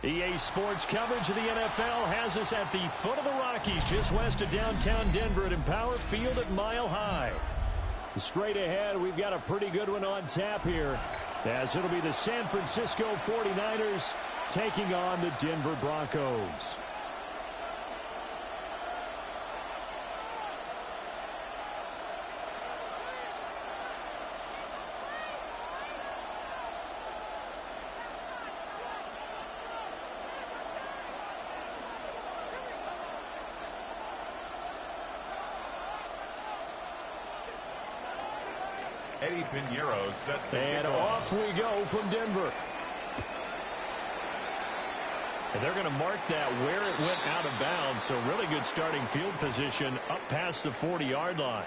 EA Sports coverage of the NFL has us at the foot of the Rockies, just west of downtown Denver at Empower Field at Mile High. Straight ahead, we've got a pretty good one on tap here, as it'll be the San Francisco 49ers taking on the Denver Broncos. Set to and off we go from Denver. And they're going to mark that where it went out of bounds, so really good starting field position up past the 40-yard line.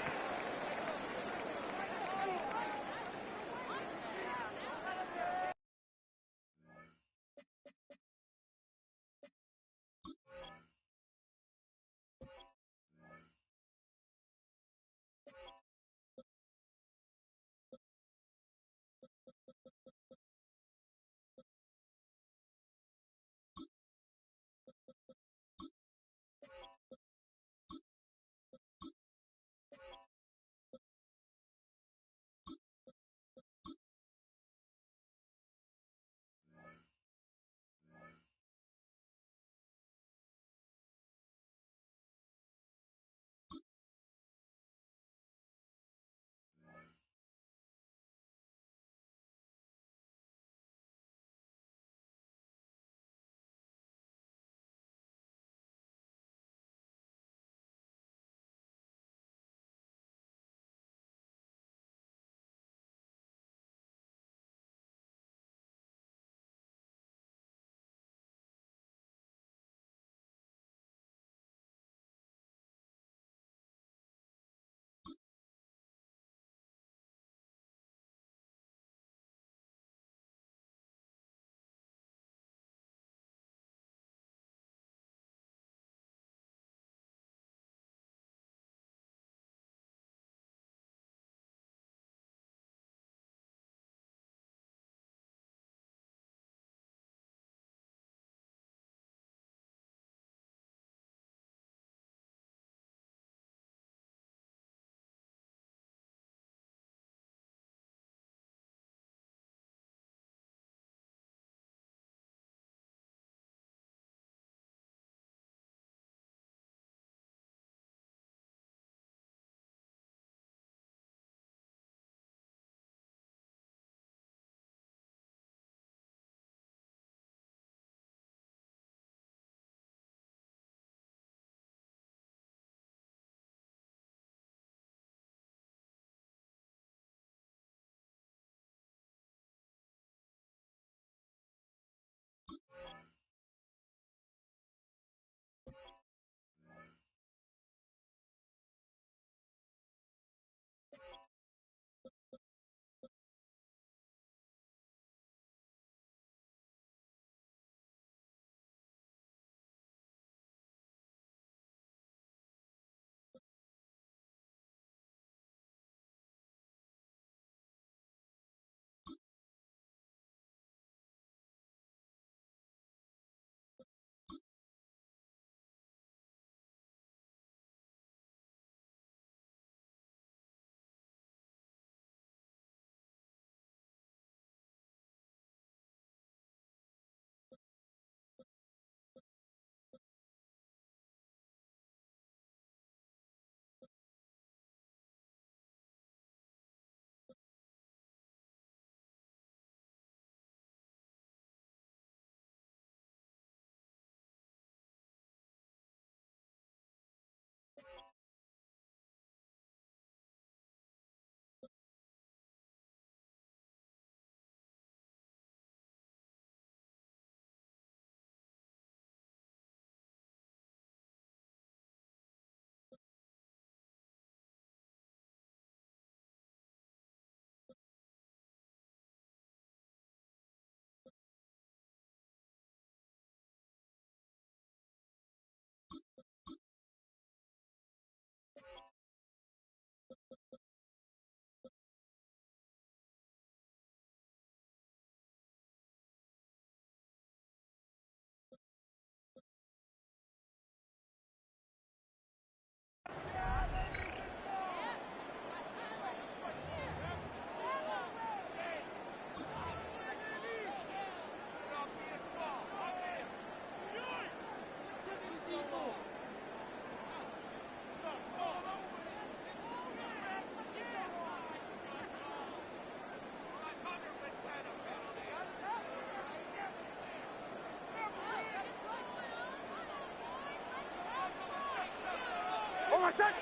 my son.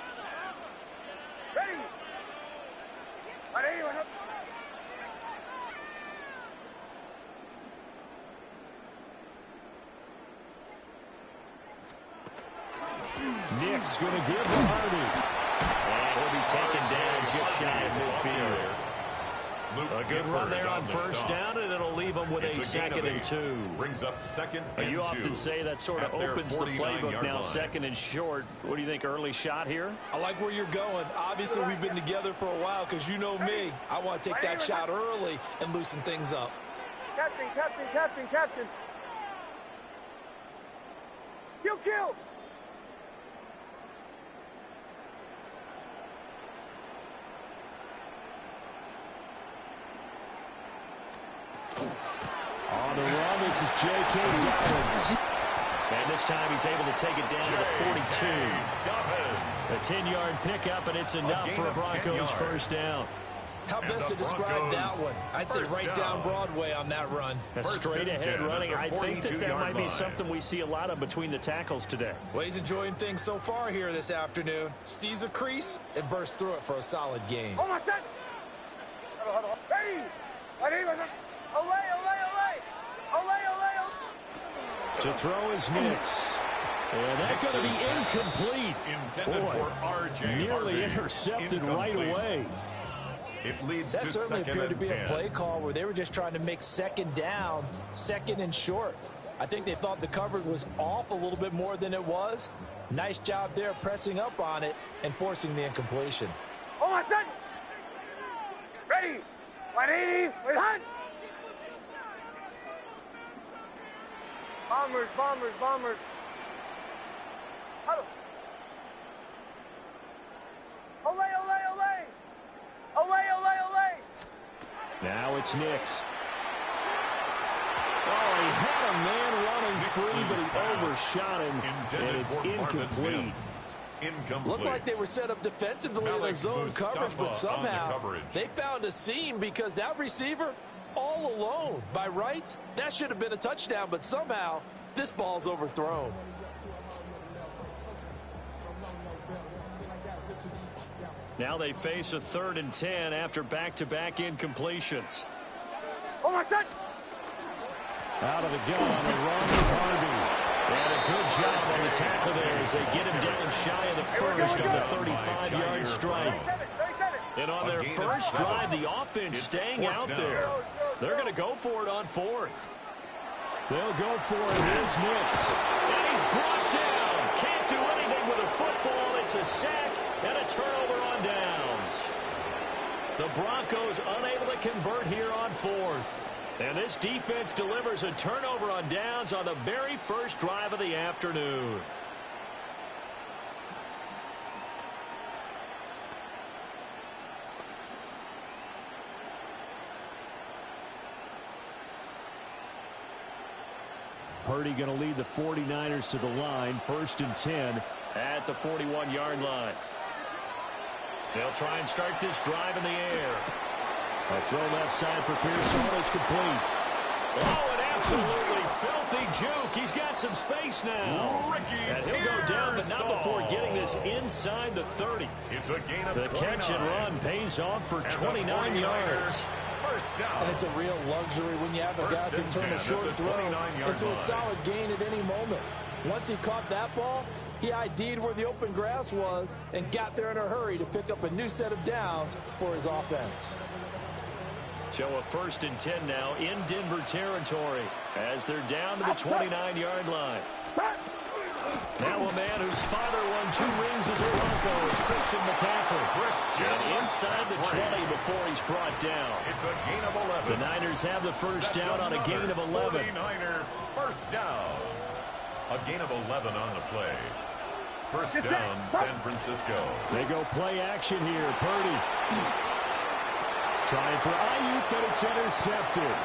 Ready. Ready. Nick's going to give to Hardy. And he'll be taken down just shy of midfield. A good run there on first down, and it'll leave them with a 2nd and 2. Brings up 2nd and 2. You often say that sort of opens the playbook now, 2nd and short. What do you think, early shot here? I like where you're going. Obviously, we've been together for a while because you know me. I want to take that shot early and loosen things up. Captain, captain, captain, captain. Kill, kill. On the run, this is J.K. Dobbins. And this time he's able to take it down to the 42. A 10-yard pickup, and it's enough for a Broncos first down. How best to describe that one? I'd say right down Broadway on that run. A straight-ahead running. I think that might be something we see a lot of between the tackles today. Well, he's enjoying things so far here this afternoon. Sees a crease and bursts through it for a solid gain. Oh, my son. Ready. Ready. Away, away, away. Away, away, away. To throw is Nix. And that's going to be incomplete. Boy, nearly intercepted right away. It leads that to certainly appeared to be 2nd and 10. a play call where they were just trying to make 2nd down, 2nd and short. I think they thought the coverage was off a little bit more than it was. Nice job there pressing up on it and forcing the incompletion. Oh, my son. Ready. 180. Wait, hunt. Bombers, bombers, bombers. Huddle. Away, away, away. Away, away, away. Now it's Nix. Oh, he had a man running free, but he overshot him, and it's incomplete. Looked like they were set up defensively in a zone coverage, but somehow they found a seam because that receiver all alone. By rights, that should have been a touchdown, but somehow this ball's overthrown. Now they face a 3rd and 10 after back-to-back incompletions. Oh, my son. Out of the gun on the run with Hardy. And a good job on the tackle there as they get him down shy of the first on the 35-yard strike. 37, 37. And on their first drive, the offense staying out there. They're going to go for it on 4th. They'll go for it. Here's Nix. And he's brought down. Can't do anything with a football. It's a sack and a turnover on downs. The Broncos unable to convert here on 4th. And this defense delivers a turnover on downs on the very first drive of the afternoon. Purdy going to lead the 49ers to the line. 1st and 10 at the 41-yard line. They'll try and start this drive in the air. A throw left side for Pearson is complete. Oh, an absolutely filthy juke. He's got some space now. And he'll go down, but not before getting this inside the 30. It's a gain of the 29. catch and run pays off for 29 yards. First down. And it's a real luxury when you have a guy who can turn a short throw into a solid gain at any moment. Once he caught that ball, he ID'd where the open grass was and got there in a hurry to pick up a new set of downs for his offense. So a 1st and 10 now in Denver territory as they're down to the 29-yard line. Now a man whose father won 2 rings as a Bronco is Christian McCaffrey. And inside the 20 before he's brought down. It's a gain of 11. The Niners have the first down on a gain of 11. 49er first down. A gain of 11 on the play. First down, San Francisco. They go play action here. Purdy. Trying for Ayuk, but it's intercepted.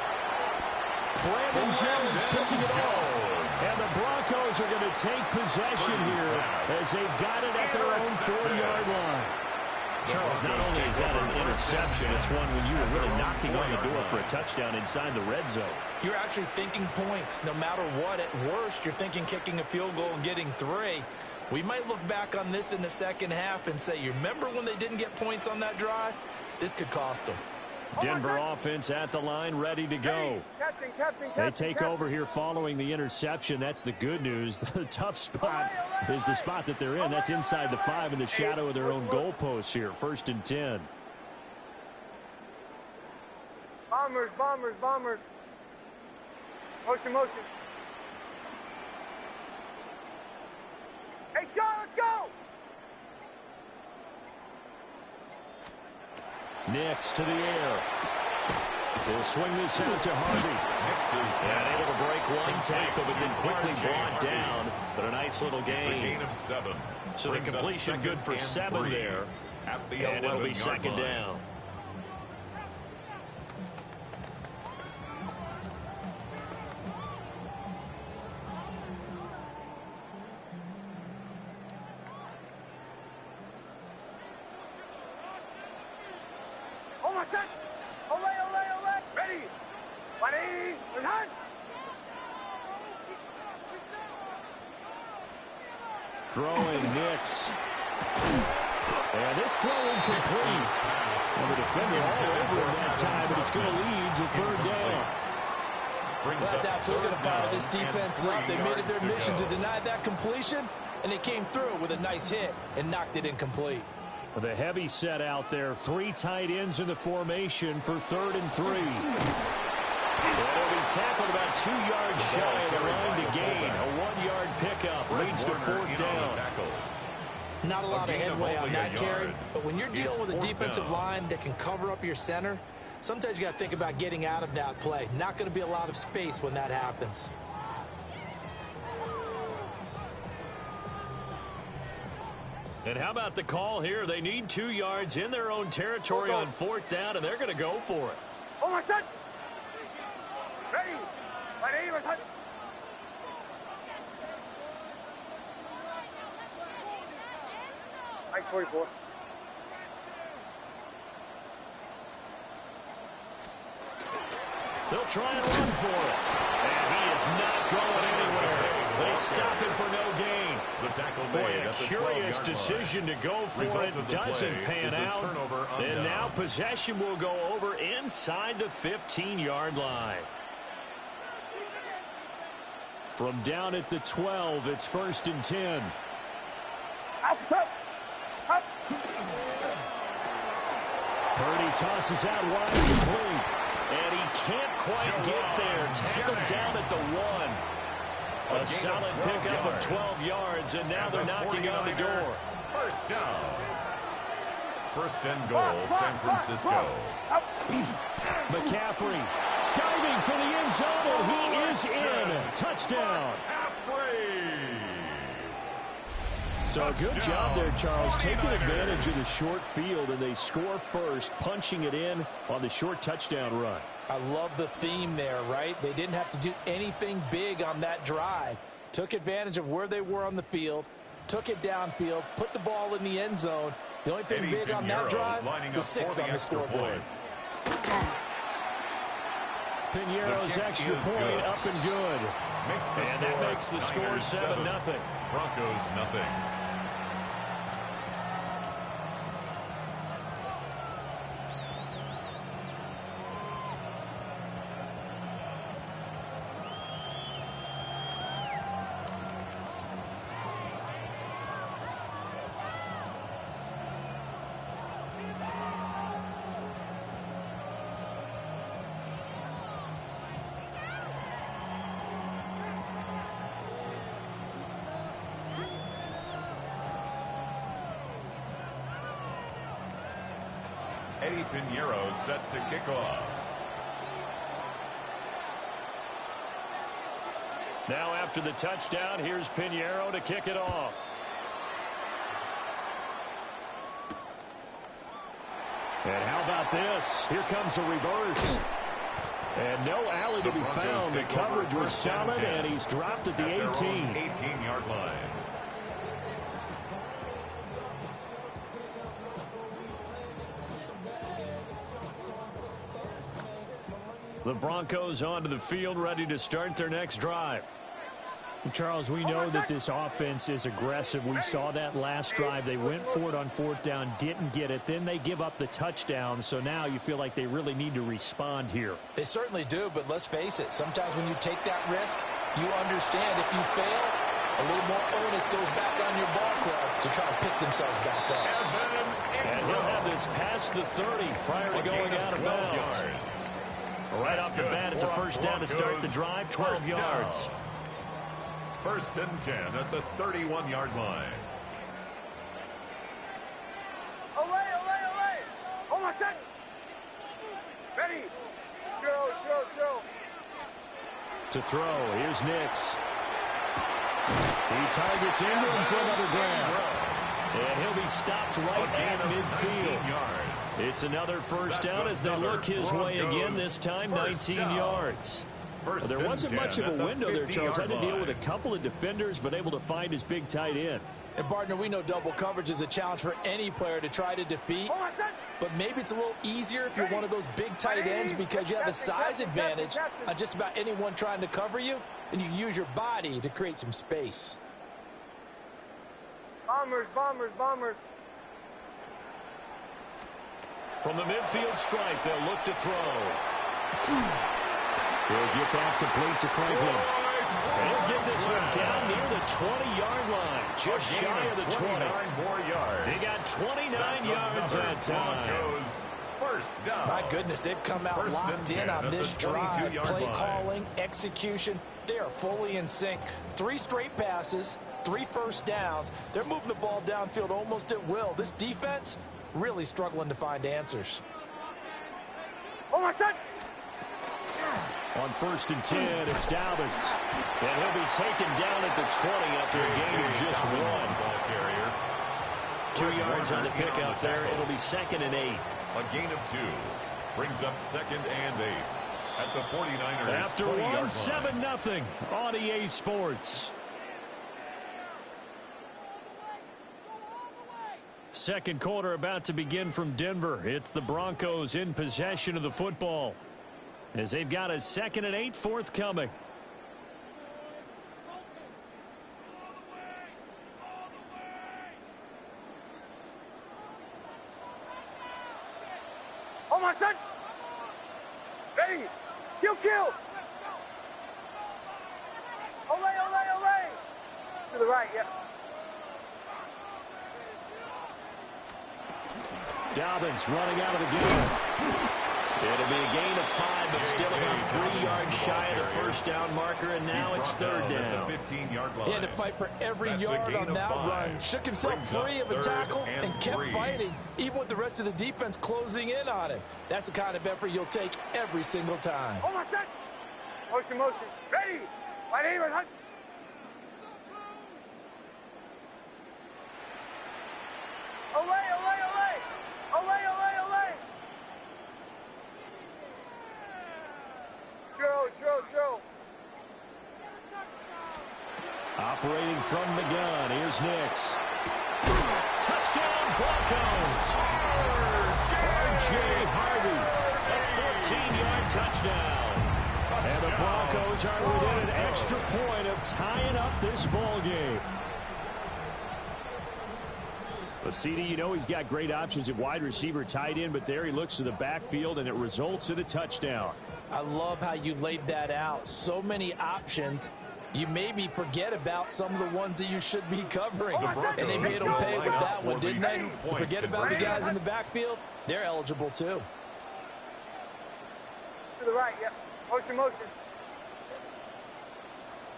Brandon Jones picking it off. And the Broncos are going to take possession here as they've got it at their own 4-yard line. Charles, not only is that an interception, it's one when you were really knocking on the door for a touchdown inside the red zone. You're actually thinking points. No matter what, at worst, you're thinking kicking a field goal and getting 3. We might look back on this in the second half and say, you remember when they didn't get points on that drive? This could cost them. Denver offense at the line, ready to go. They take over here following the interception. That's the good news. The tough spot is the spot that they're in. That's inside the 5 in the shadow of their own goalposts here. 1st and 10. Bombers, bombers, bombers. Motion, motion. Hey, Sean, let's go! Nix to the air. He'll swing this out to Harvey. And able to break one tackle, but then quickly brought down. But a nice little gain. It's a gain of 7. So the completion good for 7 there. And it'll be 2nd down. Throwing Nix. And this throw incomplete. And the defender all over him that time, but it's going to lead to 3rd down. Well, that's absolutely going to fire this defense up. They made it their mission to deny that completion, and they came through with a nice hit and knocked it incomplete. With a heavy set out there, 3 tight ends in the formation for 3rd and 3. It'll be tackled about 2 yards shy of the line to gain. A 1-yard pickup leads to 4th down. Not a lot of headway on that carry, but when you're dealing with a defensive line that can cover up your center, sometimes you got to think about getting out of that play. Not going to be a lot of space when that happens. And how about the call here? They need 2 yards in their own territory on 4th down, and they're going to go for it. Oh, my son! Ready! Ready, my son! Nice 44. They'll try and run for it. And he is not going anywhere. They stop him for no gain. The tackle Boy, made a at the curious 12-yard decision to go for it. Doesn't pan out. And now possession will go over inside the 15-yard line. From down at the 12, it's 1st and 10. Up. Purdy tosses out wide complete. And he can't quite get there. Tackled down at the 1. A solid pickup of 12 yards, and now they're knocking on the door. 1st down. 1st and goal, San Francisco. McCaffrey diving for the end zone, and he is in. Touchdown. So a good job there, Charles, taking advantage of the short field, and they score first, punching it in on the short touchdown run. I love the theme there, right? They didn't have to do anything big on that drive. Took advantage of where they were on the field, took it downfield, put the ball in the end zone. The only thing big on that drive, the 6 on the scoreboard. Piñeiro's extra point up and good. And that makes the score 7-0. Broncos nothing. Eddie Piñeiro set to kick off. Now after the touchdown, here's Piñeiro to kick it off. And how about this? Here comes a reverse. And no alley to be found. The coverage was solid, and he's dropped at the 18. 18-yard line. The Broncos onto the field, ready to start their next drive. Charles, we know that this offense is aggressive. We saw that last drive. They went for it on fourth down, didn't get it. Then they give up the touchdown. So now you feel like they really need to respond here. They certainly do, but let's face it. Sometimes when you take that risk, you understand if you fail, a little more onus goes back on your ball club to try to pick themselves back up. And he'll have this past the 30 prior to going out of bounds. Right off the bat, it's a first down to start the drive, 12 yards. First and 10 at the 31-yard line. Away. Hold on a second. Ready. Chill. To throw, here's Nix. He targets into him for another grab. And he'll be stopped right at midfield. It's another first down as they look his way again, this time 19 yards. Well, there wasn't much of a window there, Charles. Had to deal with a couple of defenders, but able to find his big tight end. And, partner, we know double coverage is a challenge for any player to try to defeat. But maybe it's a little easier if you're one of those big tight ends because you have a size advantage on just about anyone trying to cover you, and you use your body to create some space. Bombers. From the midfield stripe, they'll look to throw. He'll get that complete to Franklin. And he'll get this one down near the 20-yard line, just shy of the 20. They got 29 yards that time. First down. My goodness, they've come out locked in on this drive. Play calling, execution, they are fully in sync. 3 straight passes, 3 first downs. They're moving the ball downfield almost at will. This defense really struggling to find answers. Hold on a second. On first and 10, it's Dobbins. And he'll be taken down at the 20 after a gain of just 1. 2 yards on the pickup there. It'll be second and 8. A gain of 2 brings up second and 8 at the 49ers. After 1-7-0 on EA Sports. Second quarter about to begin from Denver. It's the Broncos in possession of the football, as they've got a second and 8 forthcoming. Oh my son! Ready! Kill! Olay! To the right, yeah. Dobbins running out of the game. It'll be a gain of 5, but still about 3 yards shy of the first down marker, and now it's third down. He had to fight for every yard on that run. Shook himself free of a tackle and kept fighting, even with the rest of the defense closing in on him. That's the kind of effort you'll take every single time. Oh my son! Motion. Ready! Wide aim, hunt! Olay! Chill. Operating from the gun, here's Nix. Touchdown, Broncos! R.J. Harvey, a 14-yard touchdown. And the Broncos are within an extra point of tying up this ball game. But CD, you know he's got great options at wide receiver, tight end, but there he looks to the backfield, and it results in a touchdown. I love how you laid that out. So many options. You made me forget about some of the ones that you should be covering. And they made them pay with that one, didn't they? You forget about the guys in the backfield. They're eligible, too. To the right, yeah. Motion.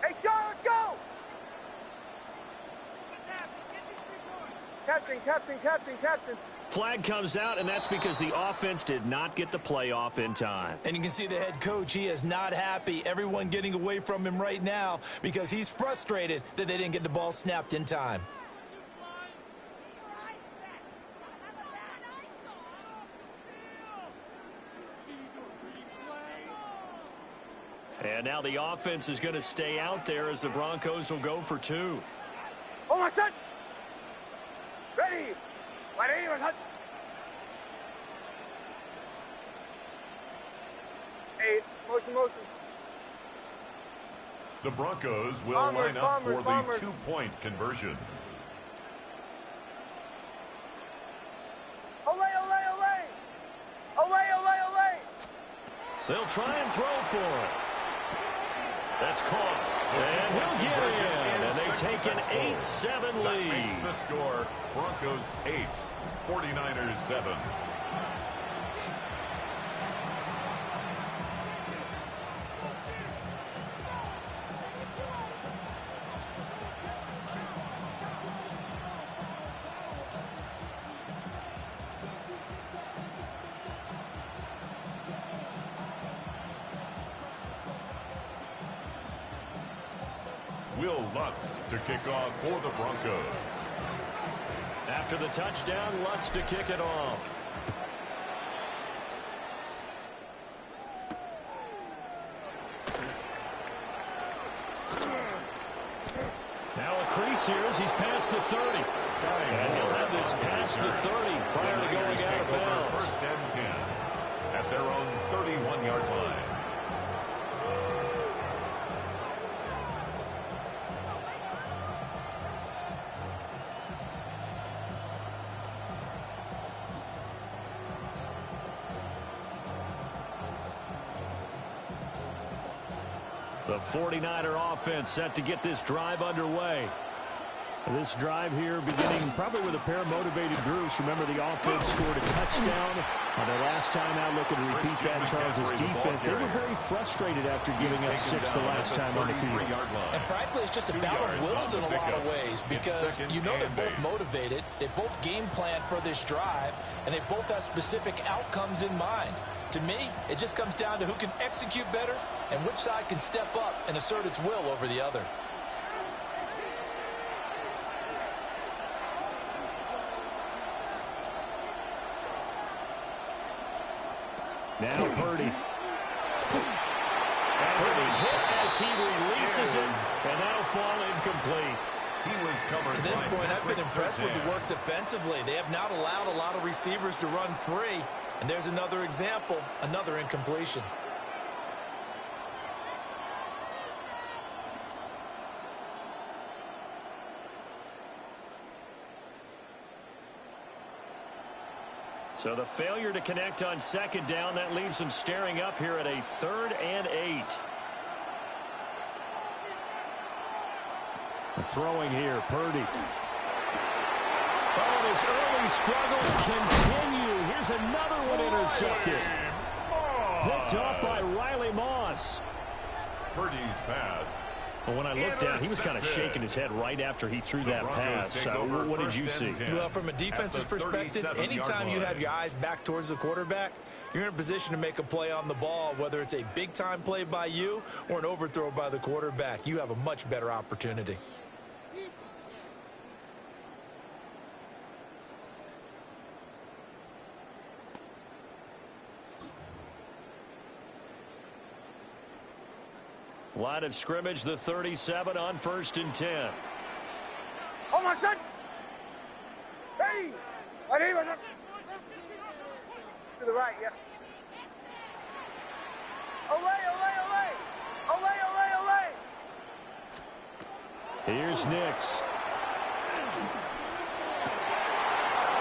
Hey, Sean, let's go! Captain. Flag comes out, and that's because the offense did not get the play off in time. And you can see the head coach, he is not happy. Everyone getting away from him right now because he's frustrated that they didn't get the ball snapped in time. And now the offense is going to stay out there as the Broncos will go for 2. Oh my son! Ready! Wide aim, hunt! 8, motion. The Broncos will line up for the 2-point conversion. They'll try and throw for it. That's caught. And he'll get in. And they take an 8-7 lead. That makes the score Broncos 8, 49ers 7. Will Lutz to kick off for the Broncos. After the touchdown, Lutz to kick it off. Now a crease here as he's past the 30. And he'll have this past the 30 prior to going out of bounds. First and 10 at their own 31-yard line. The 49er offense set to get this drive underway. This drive here beginning probably with a pair of motivated groups. Remember, the offense scored a touchdown on their last time out. Looking to repeat that. Charles' defense, they were very frustrated after giving up 6 the last time on the field. And frankly, it's just a battle of wills in a lot of ways, because you know they're both motivated. They both game plan for this drive, and they both have specific outcomes in mind. To me, it just comes down to who can execute better and which side can step up and assert its will over the other. Now Purdy. And Purdy hit as he releases it, and that'll fall incomplete. He was covered. To this point, I've been impressed with the work defensively. They have not allowed a lot of receivers to run free. And there's another example, another incompletion. So the failure to connect on second down, that leaves them staring up here at a 3rd and 8. Throwing here, Purdy. Oh, his early struggles continue. Here's another one intercepted. Picked up by Riley Moss. Purdy's pass. Well, when I looked down, he was kind of shaking his head right after he threw that pass. What did you see? Well, from a defensive perspective, anytime you have your eyes back towards the quarterback, you're in a position to make a play on the ball, whether it's a big-time play by you or an overthrow by the quarterback. You have a much better opportunity. Line of scrimmage, the 37 on 1st and 10. Oh, my son! Hey! To the right, yeah. Olay, olay, olay! Olay, olay, olay! Here's Nix.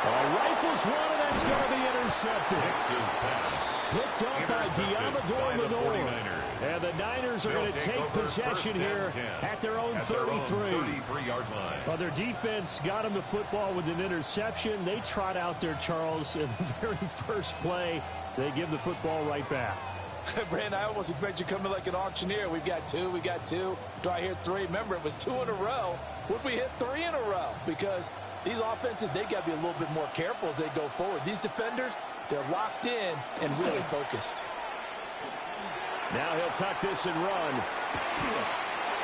Rifles one, and that's going to be intercepted. Nix's pass. Picked up by Diamador Lenore. And the Niners are going to take possession here at their own 33-yard line. Well, their defense got them the football with an interception. They trot out there, Charles, in the very first play. They give the football right back. Brand, I almost expect you to come in like an auctioneer. We've got 2, we got 2. Do I hear 3? Remember, it was 2 in a row. Would we hit 3 in a row? Because these offenses, they got to be a little bit more careful as they go forward. These defenders, they're locked in and really focused. Now he'll tuck this and run.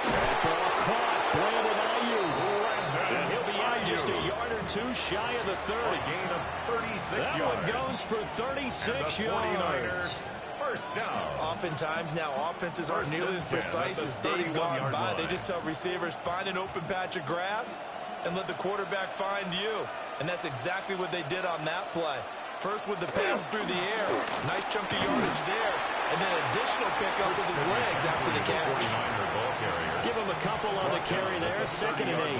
That ball caught. Brandon Ayuk. And he'll be out just a yard or 2 shy of the 30. A gain of 36 yards. That one goes for 36 yards. First down. Oftentimes now offenses aren't nearly as precise as days gone by. They just tell receivers, find an open patch of grass and let the quarterback find you. And that's exactly what they did on that play. First with the pass through the air. Nice chunk of yardage there. and then additional pickup with his legs after the catch. Give him a couple on the carry there, 2nd and 8.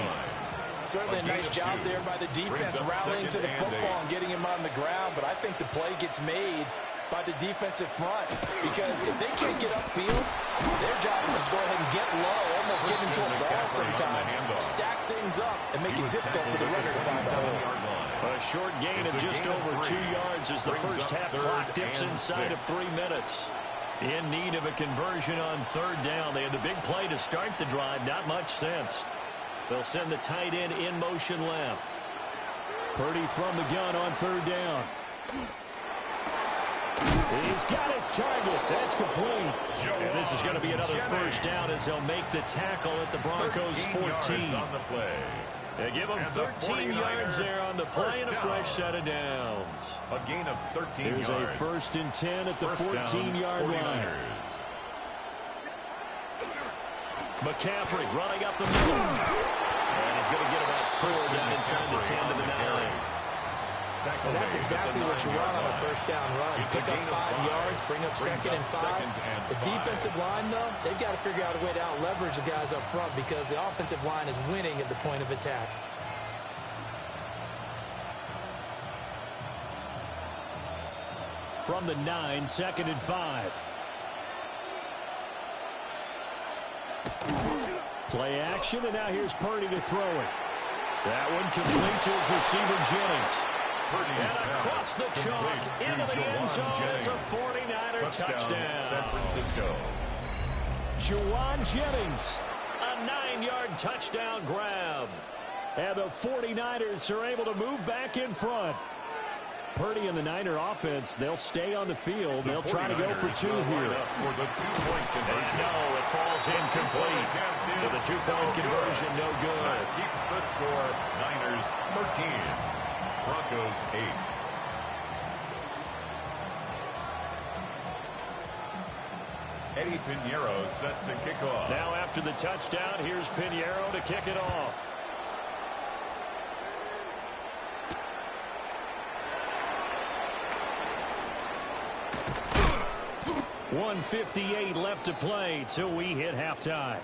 Certainly a nice job there by the defense rallying to the football and getting him on the ground, but I think the play gets made by the defensive front, because if they can't get upfield, their job is to go ahead and get low, almost get into a ball sometimes, stack things up, and make it difficult for the runner to find a hole. A short gain of just over 2 yards as the first half clock dips inside of 3 minutes. In need of a conversion on 3rd down. They had the big play to start the drive, not much sense. They'll send the tight end in motion left. Purdy from the gun on 3rd down. He's got his target. That's complete. And this is going to be another first down as they'll make the tackle at the Broncos 14. They give them 13 yards there on the play and a fresh set of downs. A gain of 13 yards. Here's a 1st and 10 at the 14-yard line. McCaffrey running up the middle. And he's going to get about 4 down inside the 10 to the 9. Well, that's exactly what you want on a first down run. Pick up 5 yards, bring up 2nd and 5. The defensive line, though, they've got to figure out a way to out-leverage the guys up front because the offensive line is winning at the point of attack. From the 9, 2nd and 5. Play action, and now here's Purdy to throw it. That one complete to his receiver, Jennings. And across the chalk into the end zone. It's a 49er touchdown. San Francisco. Juwan Jennings, a 9-yard touchdown grab. And the 49ers are able to move back in front. Purdy and the Niner offense, they'll stay on the field. They'll try to go for 2 here. For the 2-point conversion. No, it falls incomplete. So the 2-point conversion, no good. That keeps the score. Niners 13. Broncos 8. Eddie Pinheiro set to kick off. Now after the touchdown, here's Pinheiro to kick it off. .158 left to play till we hit halftime.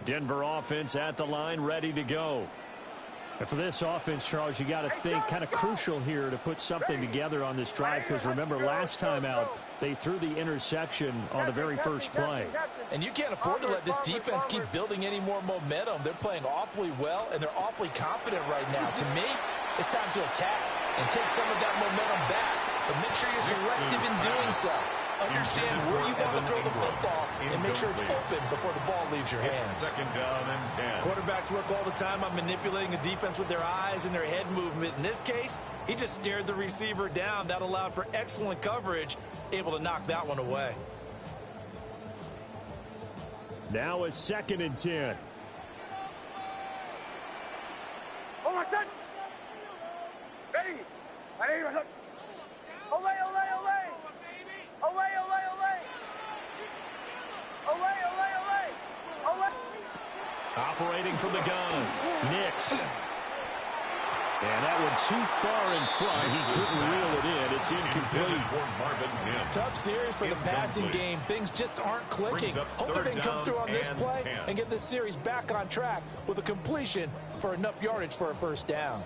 Denver offense at the line, ready to go. And for this offense, Charles, you got to think kind of crucial here to put something together on this drive, because remember last time out, they threw the interception on the very first play. And you can't afford to let this defense keep building any more momentum. They're playing awfully well, and they're awfully confident right now. To me, it's time to attack and take some of that momentum back, but make sure you're selective in doing so. Understand where you want to throw the football and make sure it's open before the ball leaves your hands. 2nd down and 10. Quarterbacks work all the time on manipulating the defense with their eyes and their head movement. In this case, he just stared the receiver down. That allowed for excellent coverage, able to knock that one away. Now a 2nd and 10. Hold on, son. Ready. Ready, my son. Ole, ole, ole. Ole, ole, ole. Ole, ole, ole. Ole. Operating from the gun, Nix. And that one too far in front. He couldn't reel it in. It's incomplete. Tough series for the passing game. Things just aren't clicking. Hopefully they can come through on this play and get this series back on track with a completion for enough yardage for a first down.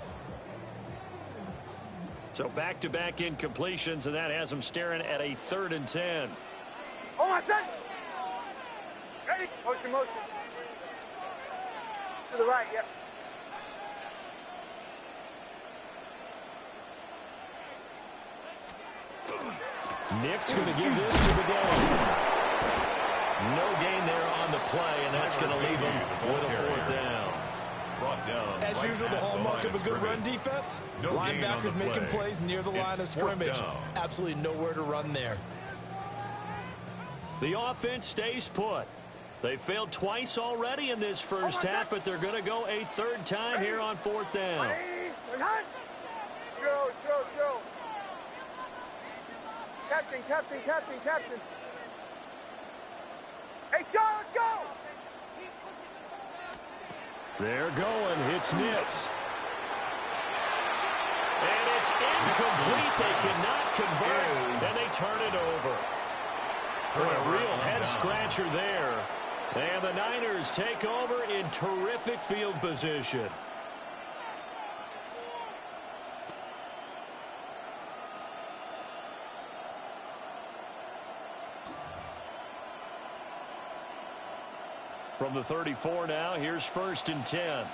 So back-to-back incompletions, and that has them staring at a 3rd and 10. Hold on, son. Ready. Motion, motion. To the right, yep. Nick's going to give this to the game. No gain there on the play, and that's going to leave him with a 4th down. As usual, the hallmark of a good run defense, linebackers making plays near the line of scrimmage. Absolutely nowhere to run there. The offense stays put. They failed twice already in this first half, but they're going to go a 3rd time here on 4th down. Chill. Captain. Hey, Sean, let's go. They're going. It's Nix. And it's incomplete. They cannot convert, and they turn it over. A real head-scratcher there. And the Niners take over in terrific field position. From the 34 now, here's 1st and 10.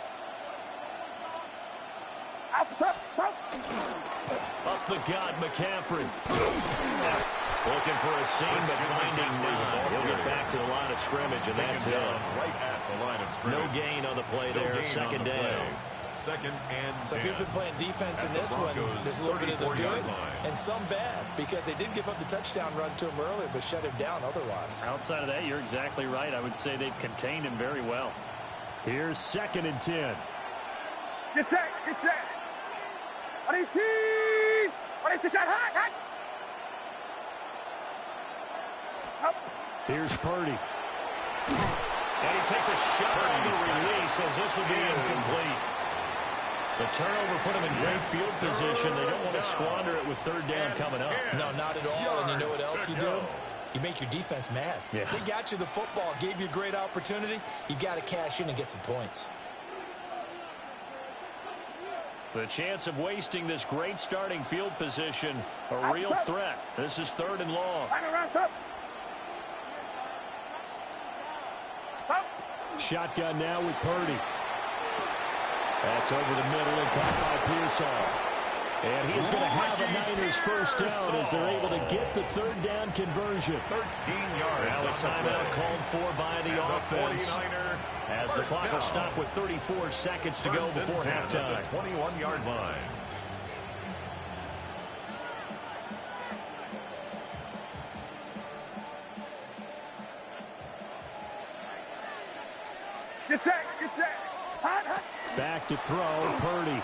Up the gut, McCaffrey. Looking for a seam, but finding none. He'll get back to the line of scrimmage, and that's it. Right at the line of scrimmage. No gain on the play there. Second down. 2nd and 10. So if you've been playing defense in this one, there's a little bit of the good and some bad, because they did give up the touchdown run to him earlier, but shut him down otherwise. Outside of that, you're exactly right. I would say they've contained him very well. Here's 2nd and 10. Get set. Hot. Here's Purdy. And he takes a shot on the release as this will be incomplete. The turnover put him in great field position. They don't want to squander it with 3rd down coming up. No, not at all. And you know what else you do? You make your defense mad. Yeah. They got you the football, gave you a great opportunity. You got to cash in and get some points. The chance of wasting this great starting field position, a real threat. This is 3rd and long. Shotgun now with Purdy. That's over the middle and caught by Pearsall. And he's going to have a Niners 1st down as they're able to get the 3rd down conversion. 13 yards. Now a timeout called for by the offense as the clock will stop with 34 seconds to go before halftime. 21-yard line. Get set. Hot. Back to throw, Purdy.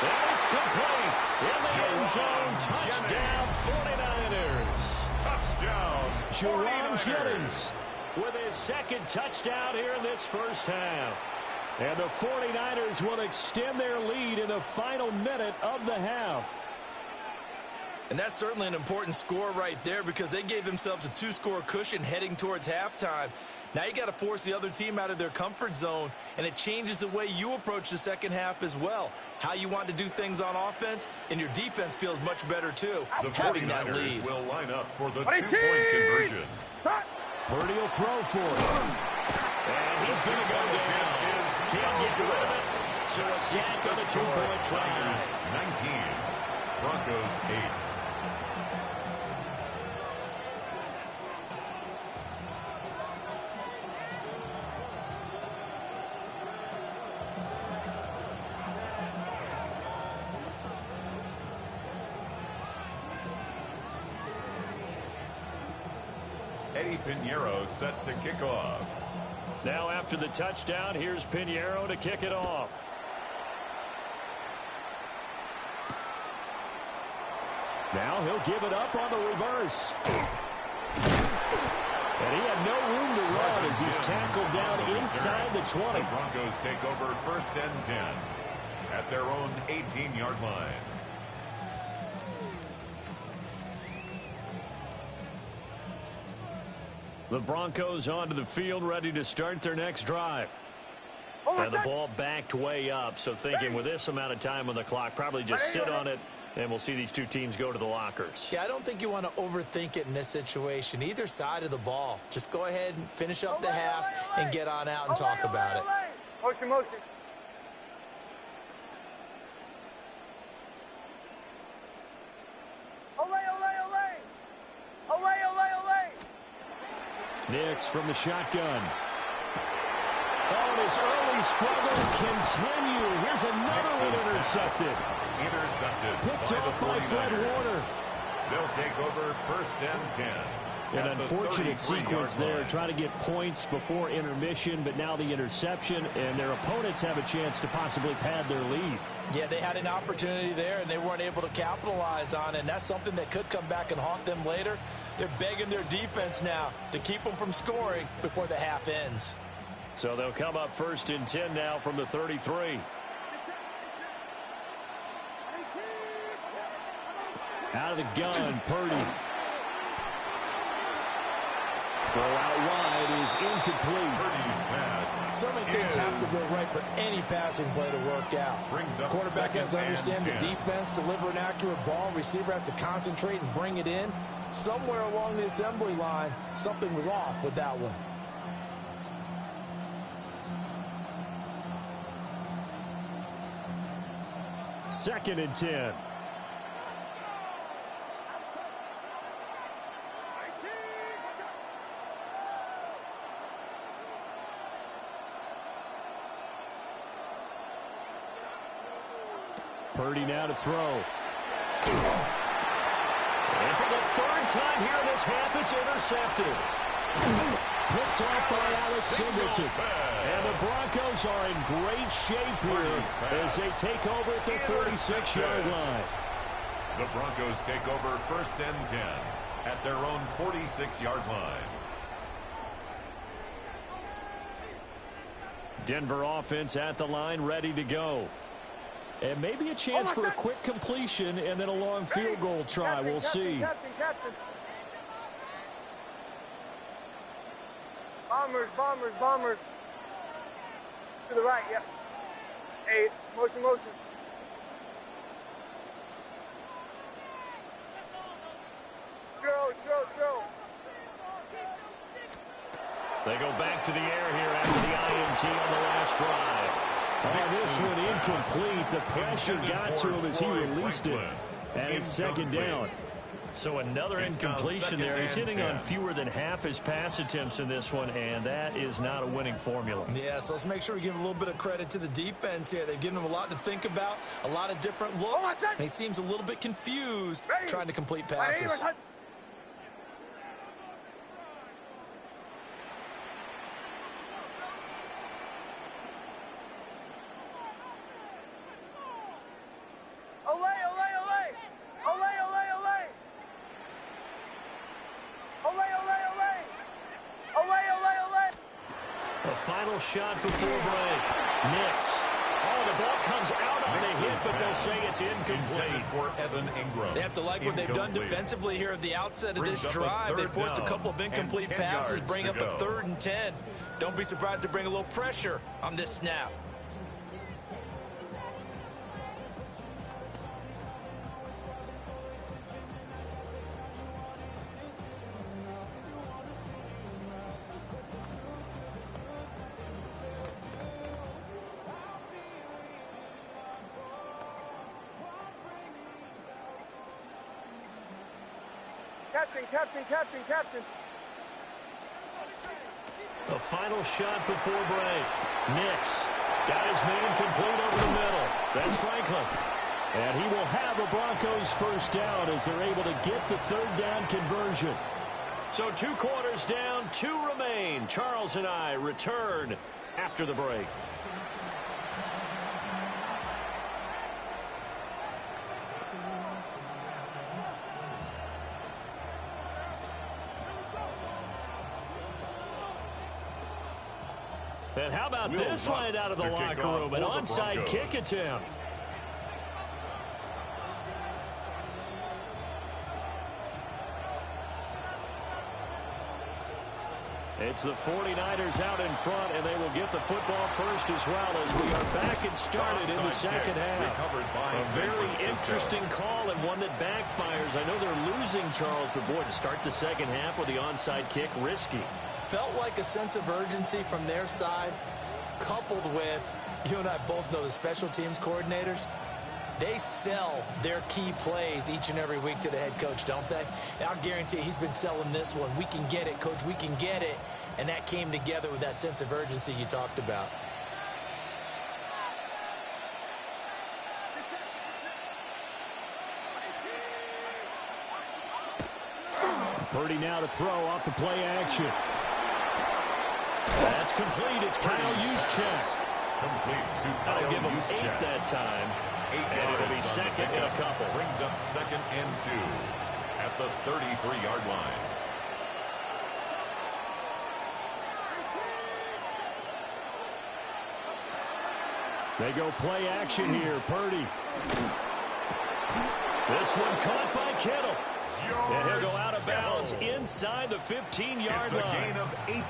And it's complete. In the end zone, touchdown, 49ers. Touchdown, Jennings with his 2nd touchdown here in this 1st half. And the 49ers will extend their lead in the final minute of the half. And that's certainly an important score right there, because they gave themselves a 2-score cushion heading towards halftime. Now you got to force the other team out of their comfort zone, and it changes the way you approach the 2nd half as well. How you want to do things on offense, and your defense feels much better too, having that lead. Will line up for the 2-point conversion. Purdy will throw for it. And he's going to go down. Can't get rid of it. So a sack on the 2-point try. 19. Broncos 8. Pinheiro set to kick off. Now after the touchdown, here's Pinheiro to kick it off. Now he'll give it up on the reverse. And he had no room to run as he's tackled down inside the 20. The Broncos take over 1st and 10 at their own 18-yard line. The Broncos onto the field, ready to start their next drive. And the ball backed way up, so thinking with this amount of time on the clock, probably just sit on it, and we'll see these two teams go to the lockers. Yeah, I don't think you want to overthink it in this situation. Either side of the ball. Just go ahead and finish up the half and get on out and talk about it. Motion. Nix from the shotgun. Oh, and his early struggles continue. Here's another one intercepted. Picked off by Fred Warner. They'll take over 1st and 10 An unfortunate sequence there, trying to get points before intermission, but now the interception, and their opponents have a chance to possibly pad their lead. Yeah, they had an opportunity there, and they weren't able to capitalize on it, and that's something that could come back and haunt them later. They're begging their defense now to keep them from scoring before the half ends. So they'll come up 1st and 10 now from the 33. Out of the gun, Purdy. Throw out wide is incomplete. Purdy's pass. So many things have to go right for any passing play to work out. Quarterback has to understand the defense, deliver an accurate ball. Receiver has to concentrate and bring it in. Somewhere along the assembly line, something was off with that one. Second and 10. Purdy now to throw. And for the 3rd time here in this half, it's intercepted. Picked off by Alex Singleton. And the Broncos are in great shape here as they take over at the 46-yard line. The Broncos take over 1st and 10 at their own 46-yard line. Denver offense at the line, ready to go. And maybe a chance for a quick completion and then a long field goal try. We'll see. Captain. Bombers. To the right, yep. 8, motion. Throw. They go back to the air here after the INT on the last drive. Oh, this one incomplete. The pressure got to him as he released it. And it's 2nd down. So another incompletion there. He's hitting on fewer than half his pass attempts in this one, and that is not a winning formula. Yeah, so let's make sure we give a little bit of credit to the defense here. They've given him a lot to think about, a lot of different looks, and he seems a little bit confused trying to complete passes. Final shot before break. Nix. Oh, the ball comes out on the hit, but they'll say it's incomplete. For Evan Ingram. They have to like what they've done defensively here at the outset of this drive. They forced a couple of incomplete passes, bring up a 3rd and 10. Don't be surprised to bring a little pressure on this snap. Captain. The final shot before break. Nix got his man complete over the middle. That's Franklin. And he will have a Broncos 1st down as they're able to get the 3rd down conversion. So 2 quarters down, 2 remain. Charles and I return after the break. And how about this right out of the locker room? An onside kick attempt. It's the 49ers out in front, and they will get the football first as well as we are back and started in the 2nd half. A very interesting call and one that backfires. I know they're losing, Charles, but boy, to start the 2nd half with the onside kick, risky. Felt like a sense of urgency from their side, coupled with, you and I both know the special teams coordinators. They sell their key plays each and every week to the head coach, don't they? And I'll guarantee he's been selling this one. We can get it, coach. We can get it. And that came together with that sense of urgency you talked about. Purdy now to throw off the play action. That's complete. It's Kyle Juszczyk. Complete to Kyle That'll give him 8 Juszczyk. that time. 8 and it'll be second and a couple. Brings up 2nd and 2 at the 33-yard line. They go play action here. Purdy. This one caught by Kittle. And he'll go out of bounds inside the 15-yard line. It's a gain of 18.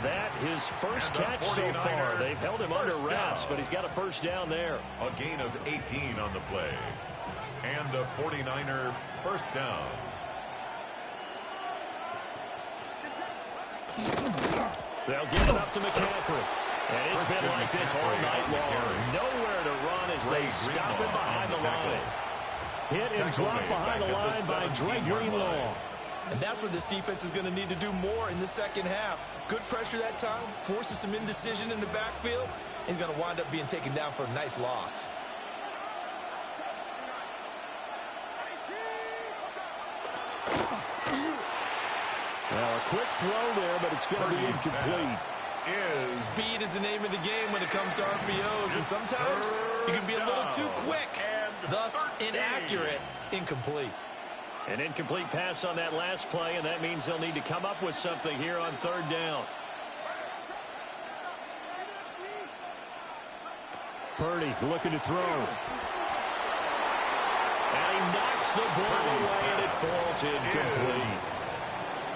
That his first catch so far. They've held him under wraps, but he's got a first down there. A gain of 18 on the play. And a 49er first down. They'll give it up to McCaffrey. And it's been like this all night long. Nowhere to run as they stop him behind the line. Hit and drop behind the line by Dre Greenlaw. And that's what this defense is going to need to do more in the second half. Good pressure that time, forces some indecision in the backfield. He's going to wind up being taken down for a nice loss. Well, a quick throw there, but it's going to be incomplete. Speed is the name of the game when it comes to RPOs, and sometimes you can be a little too quick, thus inaccurate, incomplete. An incomplete pass on that last play, and that means they'll need to come up with something here on 3rd down. Purdy looking to throw. And he knocks the ball away, and it falls incomplete.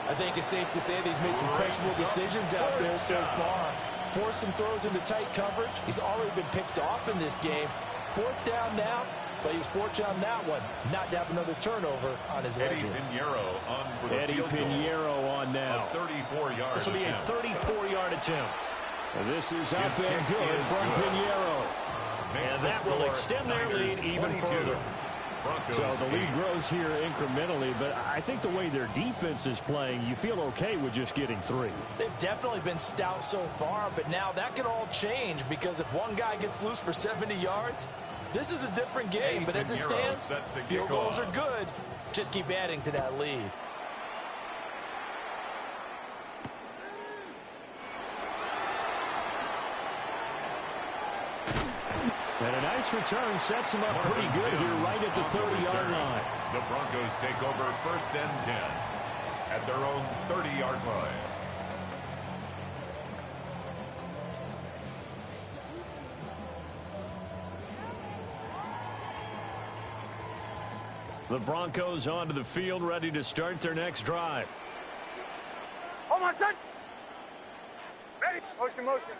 I think it's safe to say that he's made some questionable decisions out there so far. Forced some throws into tight coverage. He's already been picked off in this game. 4th down now, but he's fortunate on that one not to have another turnover on his ledger. Eddie Pinheiro on for the Eddie field goal. Pinheiro on now. A 34-yard This will be a 34-yard attempt. And this is up and good from Pinheiro. And that will extend their lead even further. So the lead grows here incrementally, but I think the way their defense is playing, you feel okay with just getting 3. They've definitely been stout so far, but now that could all change because if one guy gets loose for 70 yards, this is a different game. But as it stands, field goals are good. Just keep adding to that lead. And a nice return sets him up pretty good here right at the 30-yard line. The Broncos take over 1st and 10 at their own 30-yard line. The Broncos onto the field, ready to start their next drive. Hold on, son. Ready? Motion, motion.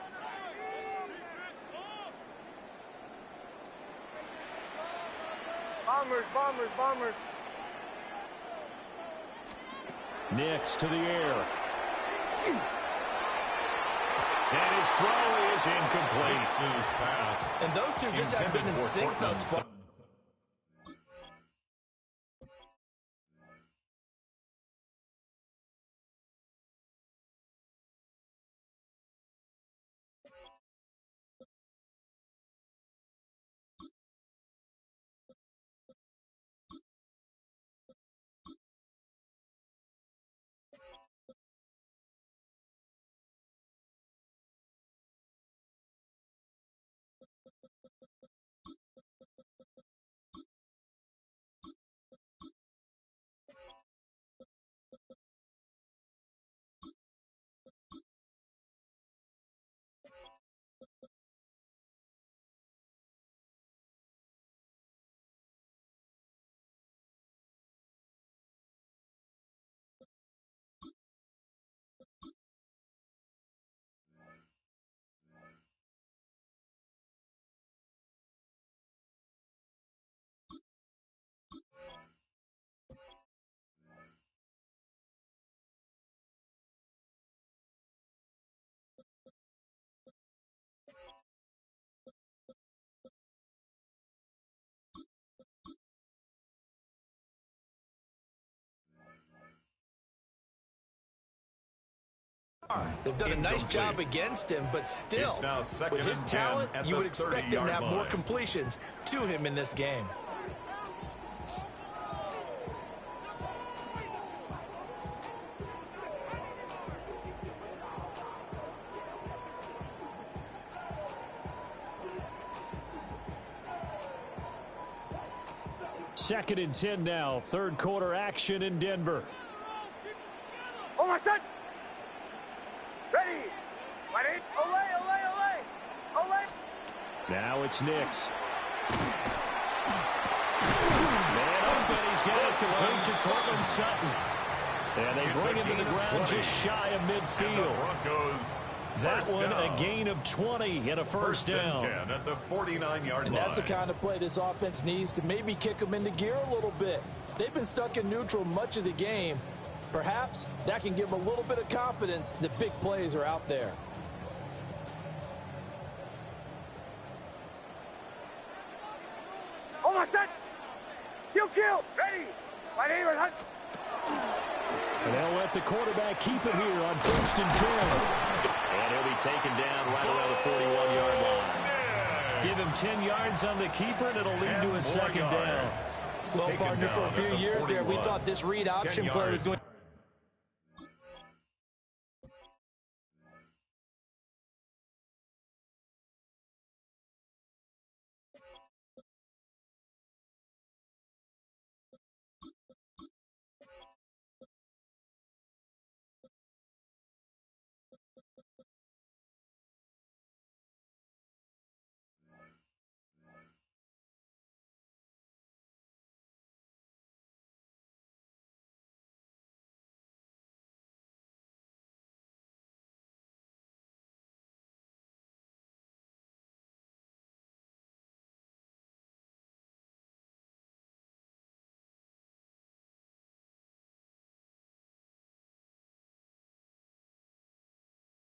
Bombers, bombers, bombers. Nix to the air. And his throw is incomplete. Pass. And those two just haven't been in sync thus far. They've done a nice job against him, but still, with his talent, you would expect him to have more completions to him in this game. 2nd and 10 now. Third quarter action in Denver. Oh, my son. Ready. Wide 8. Olay. Now it's Nix. Man open. He's got it complete to Cortland Sutton. And they bring him to the ground just shy of midfield. That one a gain of 20 and a first down. 10 at the 49-yard line. And that's the kind of play this offense needs to maybe kick them into gear a little bit. They've been stuck in neutral much of the game. Perhaps that can give them a little bit of confidence that big plays are out there. Oh, my son. Kill. Ready. Wide 8. Hunt. And they'll let the quarterback keep it here on 1st and 10. And he'll be taken down right around the 41-yard line. Give him 10 yards on the keeper, and it'll lead to a second down. Well, partner, for a few years there, we thought this read option play was going